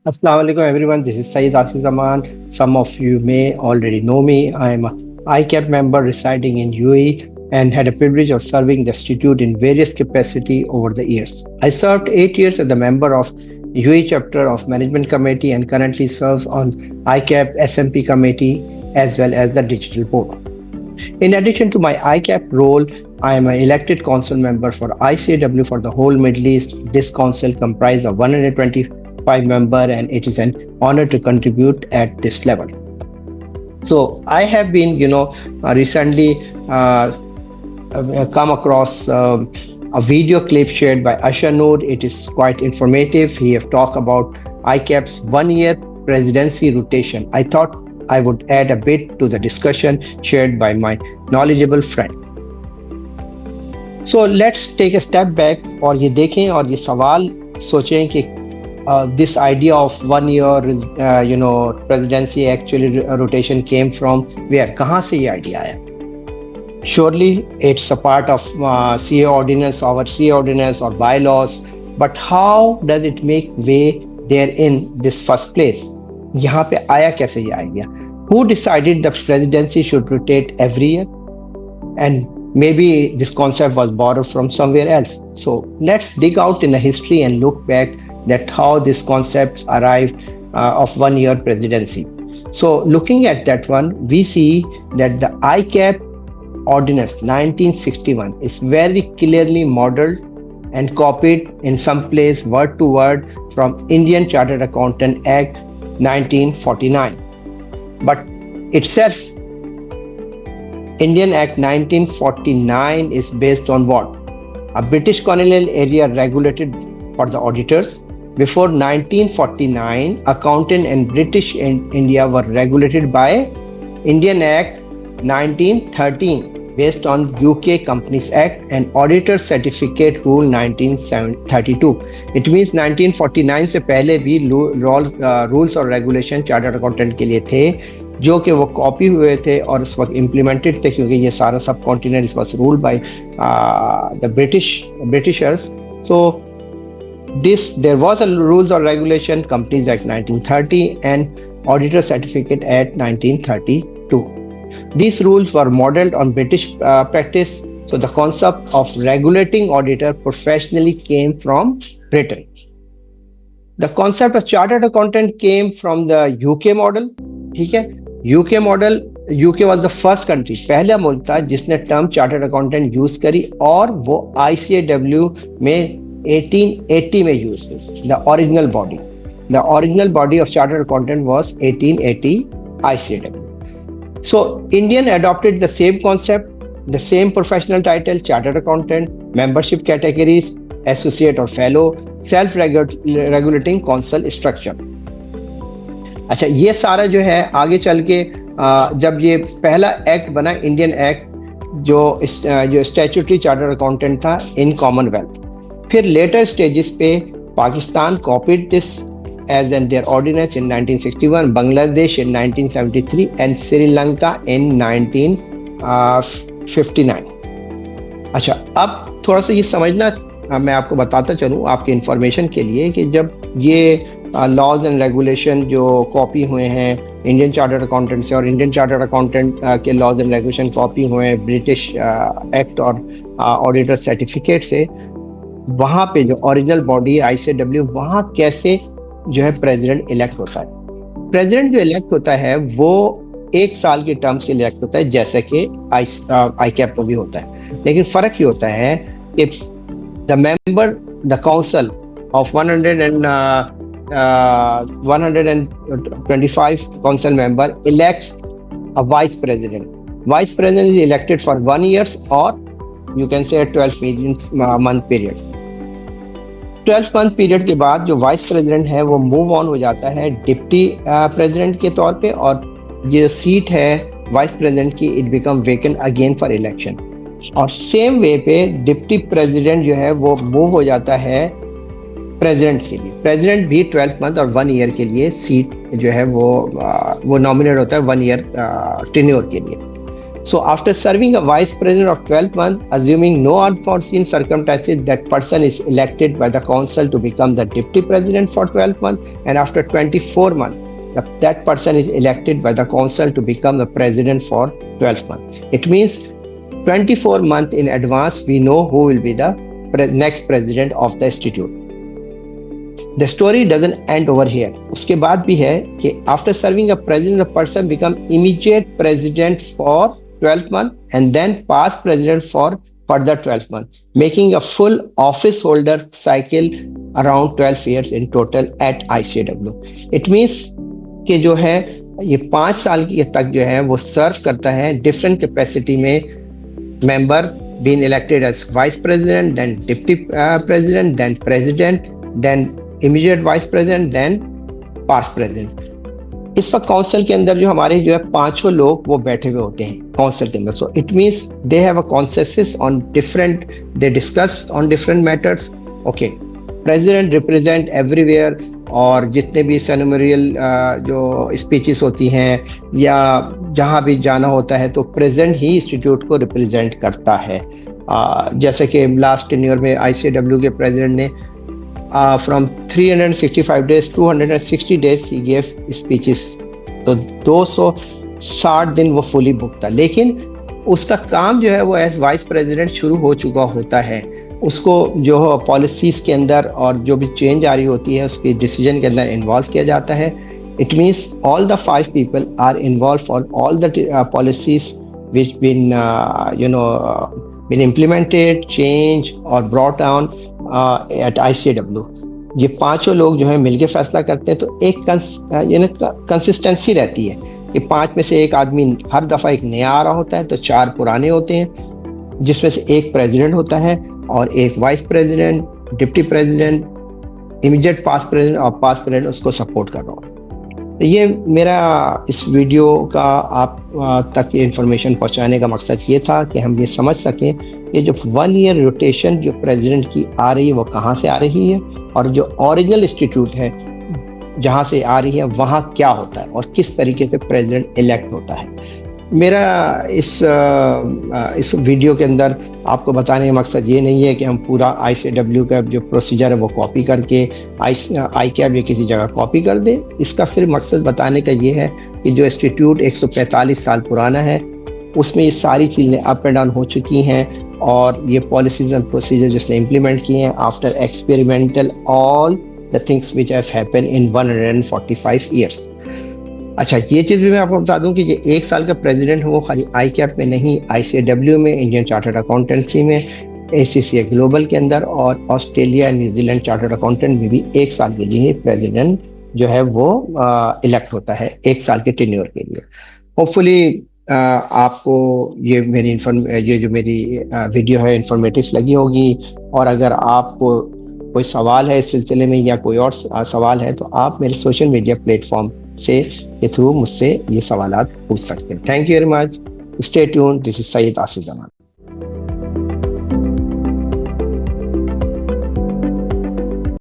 Assalamu alaikum everyone. This is Saeed Asif Zaman. Some of you may already know me. I am a ICAP member residing in UAE and had a privilege of serving the institute in various capacity over the years. I served 8 years as a member of UAE chapter of management committee and currently serve on ICAP SMP committee as well as the digital board. In addition to my ICAP role, I am an elected council member for ICAW for the whole Middle East. This council comprises of 125 members and it is an honor to contribute at this level. So I have been, recently come across a video clip shared by Asha Noor. It is quite informative. He have talked about ICAP's 1 year presidency rotation. I thought I would add a bit to the discussion shared by my knowledgeable friend. So let's take a step back और ये देखें और ये सवाल सोचें कि this idea of 1 year presidency actually rotation came from where, कहाँ से ये idea आया? Surely it's a part of CA ordinance, our CA ordinance or bylaws, but how does it make way there in this first place? यहाँ पे आया कैसे ये idea? Who decided the presidency should rotate every year? And maybe this concept was borrowed from somewhere else. So let's dig out in the history and look back that how this concept arrived of 1 year presidency. So looking at that one, we see that the ICAP Ordinance 1961 is very clearly modeled and copied in some place word to word from Indian Chartered Accountant Act 1949. But itself, Indian Act 1949 is based on what? A British colonial area regulated for the auditors. Before 1949, accountant and British in India were regulated by Indian Act 1913 based on UK Companies Act and Auditor Certificate Rule 1932. It means 1949 से पहले भी rules और regulation chartered accountant के लिए थे जो कि वो कॉपी हुए थे और इस वक्त इम्प्लीमेंटेड थे क्योंकि ये सारा सब कॉन्टिनेंट इस वक्त ruled by the Britishers. So there was a rules or regulation Companies Act 1930 and Auditor Certificate Act 1932. These rules were modeled on British practice, so the concept of regulating auditor professionally came from Britain. The concept of chartered accountant came from the UK model. ठीक है, UK model, UK was the first country, पहला मुल्क था जिसने term chartered accountant use करी और वो ICAW में 1880 में यूज की. The original body of chartered accountant was 1880 ICAW. So Indian adopted the same concept, the same professional title, chartered accountant, membership categories, associate or fellow, self-regulating council structure. अच्छा, ये सारा जो है आगे चल के जब ये पहला एक्ट बना इंडियन एक्ट जो स्टैट्यूटरी चार्टर्ड अकाउंटेंट था इन कॉमनवेल्थ, फिर लेटर स्टेजेस पे Pakistan copied this as in their ordinance in 1961, Bangladesh in 1973 and Sri Lanka in 1959. अच्छा, अब थोड़ा सा ये समझना, मैं आपको बताता चलूँ आपके इंफॉर्मेशन के लिए कि जब ये लॉज एंड रेगुलेशन जो कॉपी हुए हैं इंडियन चार्टर्ड अकाउंटेंट से और इंडियन चार्टर्ड अकाउंटेंट के लॉज एंड रेगुलेशन कॉपी हुए हैं ब्रिटिश एक्ट और ऑडिटर सर्टिफिकेट से, वहाँ पे जो ओरिजिनल बॉडी ICAW, वहाँ कैसे जो है प्रेसिडेंट इलेक्ट होता है. प्रेसिडेंट जो इलेक्ट होता है वो 1 साल के टर्म्स के लिए इलेक्ट होता है जैसे कि ICAP को भी होता है, लेकिन फर्क ये होता है कि the council of 125 council member elects a vice president. Vice president is elected for 1 year और you can say 12 month period. 12 month period के बाद जो वाइस प्रेसिडेंट है वो मूव ऑन हो जाता है डिप्टी प्रेसिडेंट के तौर पे और ये सीट है वाइस प्रेसिडेंट की it become vacant again for election. और सेम वे पे डिप्टी प्रेसिडेंट जो है वो मूव हो जाता है प्रेसिडेंट के लिए. प्रेसिडेंट भी 12 month और 1 year के लिए सीट जो है वो नॉमिनेट होता है 1 year टेन्योर के लिए. So after serving a vice president of 12 months, assuming no unforeseen circumstances, that person is elected by the council to become the deputy president for 12 months, and after 24 months, that person is elected by the council to become the president for 12 months. It means 24 months in advance, we know who will be the next president of the institute. The story doesn't end over here. उसके बाद भी है कि after serving a president, the person become immediate president for 12 months and then past president for further 12 months, making a full office holder cycle around 12 years in total at ICAW. It means कि जो है ये 5 साल की तक जो है वो सर्व करता है डिफरेंट कैपेसिटी में, member being elected as vice president, then deputy president, then president, then immediate vice president, then past president. इस वक्त काउंसिल के अंदर जो हमारे जो है 5 लोग वो बैठे हुए होते हैं काउंसिल के अंदर. So it means they have a consensus on different, they discuss on different matters. Okay, president represent everywhere, और जितने भी सेरेमोनियल जो स्पीचेस होती हैं या जहाँ भी जाना होता है तो प्रेसिडेंट ही इंस्टीट्यूट को रिप्रेजेंट करता है. जैसे कि लास्ट टेन्योर में ICAW के प्रेसिडेंट ने from 365 days, 260 days he gave speeches. तो 260 दिन वो फुली बुक था, लेकिन उसका काम जो है वो एज वाइस प्रेसिडेंट शुरू हो चुका होता है. उसको जो पॉलिसीज के अंदर और जो भी चेंज आ रही होती है उसके डिसीजन के अंदर इन्वॉल्व किया जाता है. It means all the 5 people are involve for all the policies which been implemented, changed or brought down at ICAW. ये 5 लोग जो है मिलके फैसला करते हैं. तो एक कंसिस्टेंसी रहती है कि 5 में से एक आदमी हर दफ़ा एक नया आ रहा होता है, तो 4 पुराने होते हैं, जिसमें से एक प्रेसिडेंट होता है और एक vice president, deputy president, immediate past president और पास्ट प्रेसिडेंट उसको सपोर्ट कर रहा हूँ. तो ये मेरा इस वीडियो का आप तक ये इन्फॉर्मेशन पहुंचाने का मकसद ये था कि हम ये समझ सकें कि जो 1 ईयर रोटेशन जो प्रेसिडेंट की आ रही है वो कहाँ से आ रही है, और जो ओरिजिनल इंस्टीट्यूट है जहाँ से आ रही है वहाँ क्या होता है और किस तरीके से प्रेसिडेंट इलेक्ट होता है. मेरा इस वीडियो के अंदर आपको बताने का मकसद ये नहीं है कि हम पूरा ICAW का जो प्रोसीजर है वो कॉपी करके ICAW किसी जगह कॉपी कर दें. इसका सिर्फ मकसद बताने का ये है कि जो इंस्टीट्यूट 145 साल पुराना है उसमें ये सारी चीज़ें अप एंड डाउन हो चुकी हैं, और ये पॉलिसीज एंड प्रोसीजर जिसने इम्प्लीमेंट किए हैं after experimental all the things which have happened in 145 years. अच्छा, ये चीज़ भी मैं आपको बता दूं कि ये 1 साल का प्रेसिडेंट है वो खाली ICAP में नहीं, ICAW में, इंडियन चार्टर्ड अकाउंटेंसी में, ACCA ग्लोबल के अंदर और ऑस्ट्रेलिया न्यूजीलैंड चार्टर्ड अकाउंटेंट में भी 1 साल के लिए प्रेसिडेंट जो है वो इलेक्ट होता है 1 साल के टेन्योर के लिए. होपफुली आपको ये जो मेरी वीडियो है इंफॉर्मेटिव लगी होगी, और अगर आपको कोई सवाल है इस सिलसिले में या कोई और सवाल है तो आप मेरे सोशल मीडिया प्लेटफॉर्म से के थ्रू मुझसे ये सवालात पूछ सकते हैं. Thank you very much. Stay tune. This is Saeed Asif Zaman.